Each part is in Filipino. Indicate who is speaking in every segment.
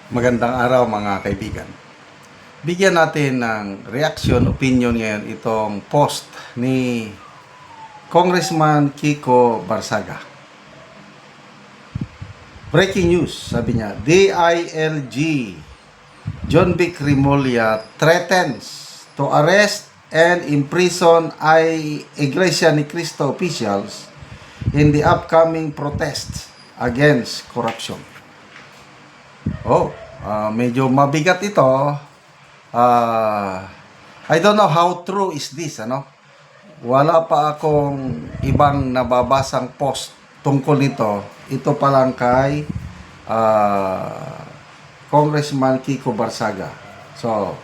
Speaker 1: Magandang araw mga kaibigan. Bigyan natin ng reaction, opinion ngayon itong post ni Congressman Kiko Barsaga. Breaking news, sabi niya, DILG John Vic Rimulya threatens to arrest and imprison Iglesia ni Cristo officials in the upcoming protests against corruption. Medyo mabigat ito. I don't know how true is this, ano? Wala pa akong ibang nababasang post tungkol nito. Ito pa lang kay Congressman Kiko Barsaga. So,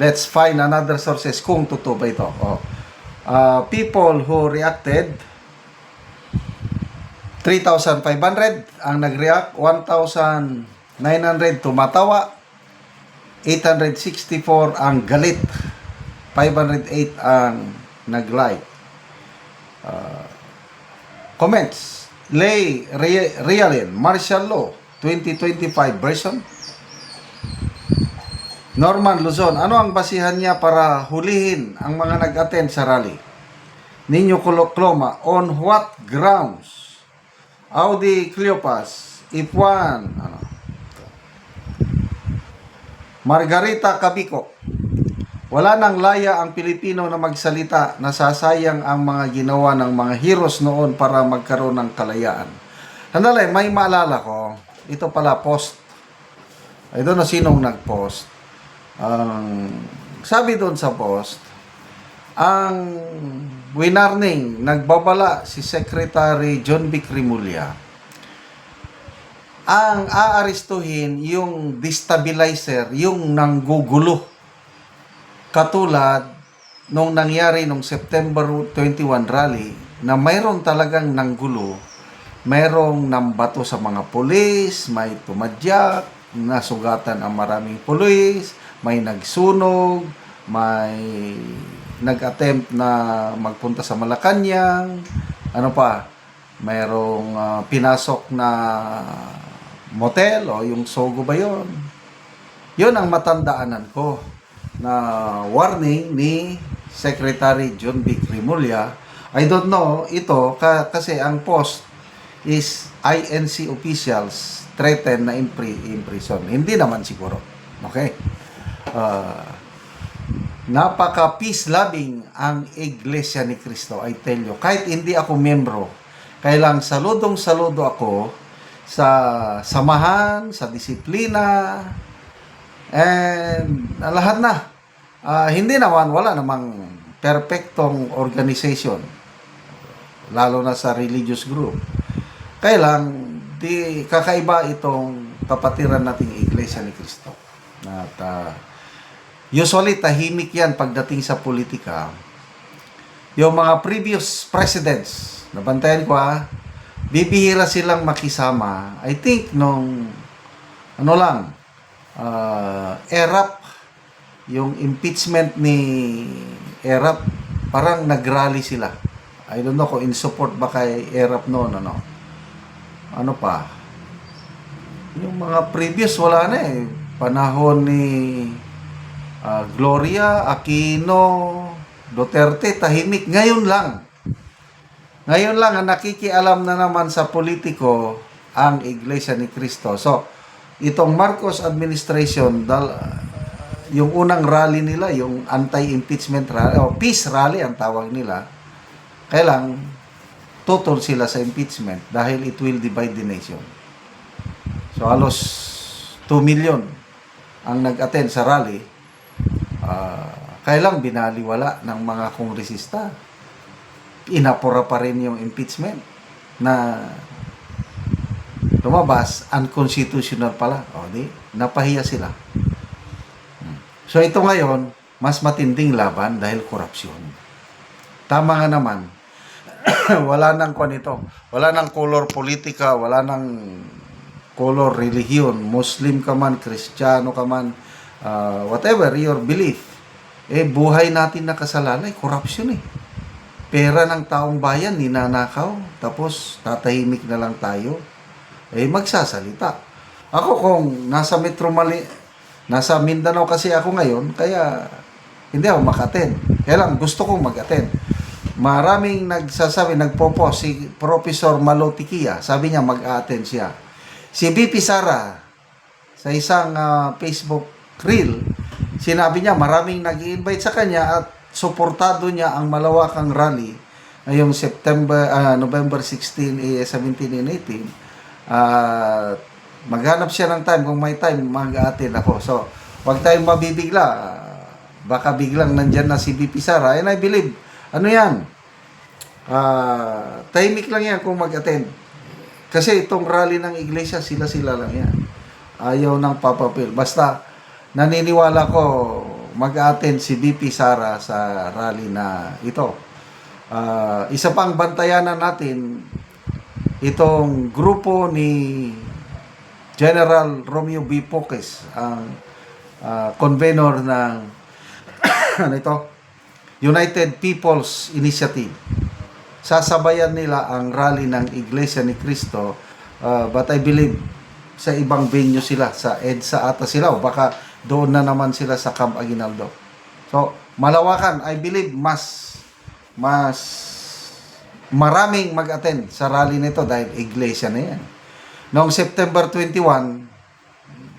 Speaker 1: let's find another sources kung totoo ba ito. People who reacted 3,500 ang nag-react, 1,900 tumatawa, 864 ang galit, 508 ang nag-like. Comments, Lay Realin, Martial Law 2025 version. Norman Luzon, ano ang basihan niya para hulihin ang mga nag-attend sa rally? Nino Cloma, on what grounds? Audi Cleopas, Ipuan, Margarita Cabico, wala nang laya ang Pilipino na magsalita, nasasayang ang mga ginawa ng mga heroes noon para magkaroon ng kalayaan. Handalay, may maalala ko, ito pala post, I don't know sinong nag-post. Sabi doon sa post, ang winarning, nagbabala si Secretary John Vic Rimulya, ang aaristuhin yung destabilizer, yung nanggugulo. Katulad nung nangyari nung September 21 rally na mayroon talagang nanggulo, mayroong nambato sa mga pulis, may tumadyak, nasugatan ang maraming pulis, may nagsunog, may nag-attempt na magpunta sa Malacanang, ano pa, mayroong pinasok na motel o yung Sogo ba yun? Yun ang matandaanan ko na warning ni Secretary John Vic Rimulya. I don't know ito kasi ang post is INC officials threaten na imprison. Hindi naman siguro. Okay? Napaka peace loving ang Iglesia ni Cristo, I tell you. Kahit hindi ako membro, kailang saludong-saludo ako sa samahan, sa disiplina, and lahat na. Hindi naman, wala namang perfectong organization, lalo na sa religious group. Kailang di kakaiba itong kapatiran nating Iglesia ni Cristo. At usually, tahimik yan pagdating sa politika. Yung mga previous presidents, nabantayan ko bibihira silang makisama. I think nung, ERAP, yung impeachment ni ERAP, parang nagrally sila. I don't know kung in support ba kay ERAP noon, ano pa. Yung mga previous, wala na eh. Panahon ni Gloria, Aquino, Duterte, tahimik. Ngayon lang ang nakikialam na naman sa politiko ang Iglesia ni Cristo. So, itong Marcos administration, yung unang rally nila, yung anti-impeachment rally, o peace rally ang tawag nila, kailang tutol sila sa impeachment dahil it will divide the nation. So, halos 2 million ang nag-attend sa rally. Kailang binaliwala ng mga kongresista. Inapura pa rin yung impeachment na lumabas, unconstitutional pala. Napahiya sila. So ito ngayon, mas matinding laban dahil korupsyon. Tama nga naman. Wala nang ito. Wala nang color politika, wala nang color religion, Muslim ka man, Kristiyano ka man, whatever your belief. Buhay natin na kasalalay, korupsyon Pera ng taong bayan, ninanakaw. Tapos, tatahimik na lang tayo. Magsasalita. Ako kung nasa Mindanao kasi ako ngayon, kaya hindi ako maka-attend. Kaya lang, gusto kong mag-attend. Maraming nagsasabi, nagpo-post, si Professor Malotikia, sabi niya mag-attend siya. Si BP Sara, sa isang Facebook reel, sinabi niya maraming nag-i-invite sa kanya at suportado niya ang malawakang rally ngayong November 16, 17, and 18. Maghanap siya ng time. Kung may time, mag-attend ako. So, wag tayong mabibigla. Baka biglang nandyan na si BP Sara. And I believe, ano yan? Tahimik lang yan kung mag-attend. Kasi itong rally ng iglesia, sila-sila lang yan. Ayaw ng papapil. Basta, naniniwala ko, mag-attend si BP Sara sa rally na ito. Isa pang bantayanan natin, itong grupo ni General Romeo B. Poques, ang convenor ng ano ito? United People's Initiative. Sasabayan nila ang rally ng Iglesia ni Cristo, but I believe sa ibang venue sila, sa EDSA ata sila, o baka doon na naman sila sa Camp Aguinaldo. So, malawakan, I believe mas maraming mag-attend sa rally nito dahil iglesia na yan. Noong September 21,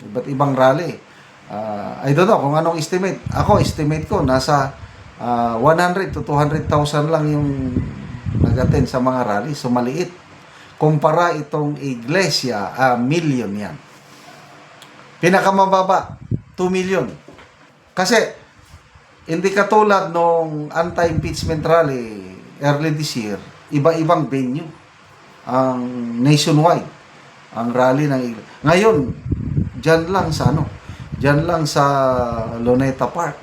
Speaker 1: iba't ibang rally. I don't know kung anong estimate. Ako, estimate ko, nasa 100 to 200,000 lang yung nag-attend sa mga rally. So, maliit. Kumpara itong iglesia, million yan. Pinakamababa, 2 million. Kasi, hindi katulad nung anti-impeachment rally early this year, iba-ibang venue ang nationwide ang rally ng iglesia. Ngayon, dyan lang sa Luneta Park.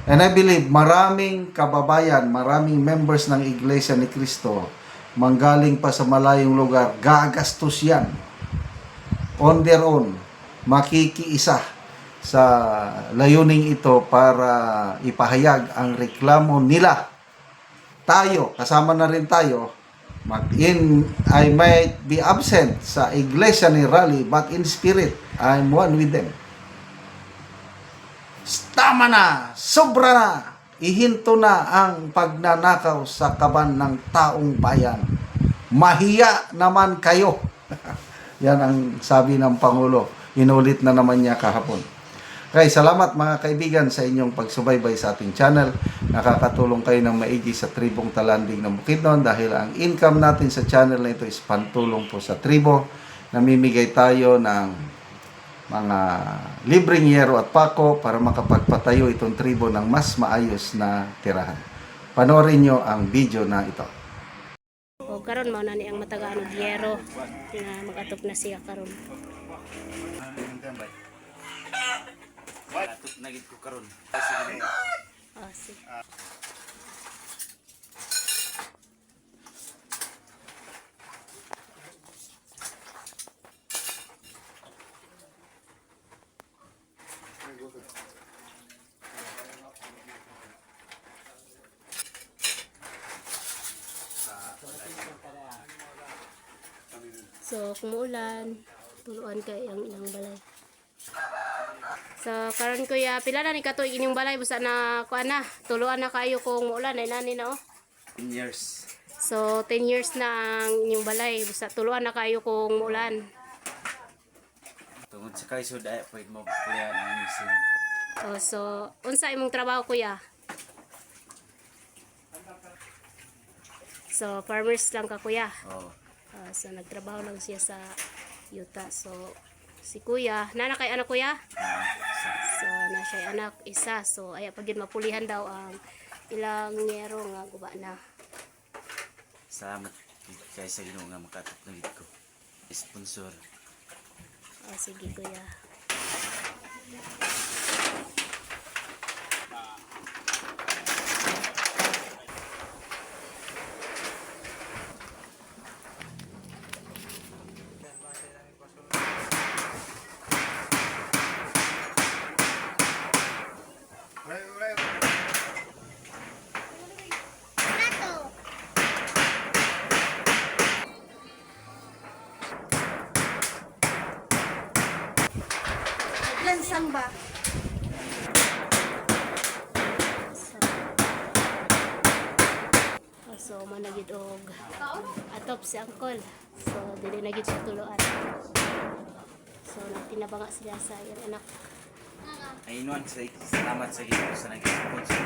Speaker 1: And I believe maraming kababayan, maraming members ng Iglesia ni Cristo manggaling pa sa malayong lugar, gagastos yan on their own, makikiisa sa layuning ito para ipahayag ang reklamo nila. Tayo, kasama na rin tayo, I might be absent sa iglesia ni Rally, but in spirit, I'm one with them. Tama na! Sobra na! Ihinto na ang pagnanakaw sa kaban ng taong bayan. Mahiya naman kayo. Yan ang sabi ng Pangulo. Inulit na naman niya kahapon. Okay, salamat mga kaibigan sa inyong pagsubaybay sa ating channel. Nakakatulong kayo ng maigi sa tribong Talanding ng Bukidnon dahil ang income natin sa channel na ito is pantulong po sa tribo. Namimigay tayo ng mga libreng yero at pako para makapagpatayo itong tribo ng mas maayos na tirahan. Panoorin nyo ang video na ito.
Speaker 2: O karon mao na ni ang matagaan og yero na mag-atop na siya karon.
Speaker 3: Atop na gid ko karon.
Speaker 2: Sige. So, kung muulan, tuluan kay ang ilang balay. So, karon kuya, pila na ni katuig inyong balay busa na kuan na, tuluan na kayo kung muulan ay nani na oh.
Speaker 3: 10 years.
Speaker 2: So, 10 years na ang inyong balay busa tuluan na kayo kung muulan.
Speaker 3: Tungod sa kaisod ay pwede mo pulihan ang misin.
Speaker 2: Oh, so, unsa imong trabaho kuya? So, farmers lang ka kuya.
Speaker 3: Oh.
Speaker 2: So, nagtrabaho lang siya sa yuta. So, si kuya, nana kay anak kuya? So, na siya anak isa. So, ay pagin mapulihan daw ang ilang yero nga guba na.
Speaker 3: Salamat kay sa Ginoo nga makatap na gid ko. Sponsor.
Speaker 2: Sige kuya.
Speaker 4: Lansang ba?
Speaker 2: So managid og atop si Uncle. So dili na gid siya tuloan. So nagtinabanga sila sa iyang anak.
Speaker 3: Ay inuan sa salamat sa Ginoo sa nag-sponsor.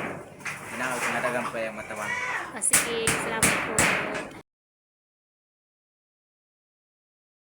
Speaker 3: Inaot na dagang pa yung matawan.
Speaker 2: Kasi salamat po.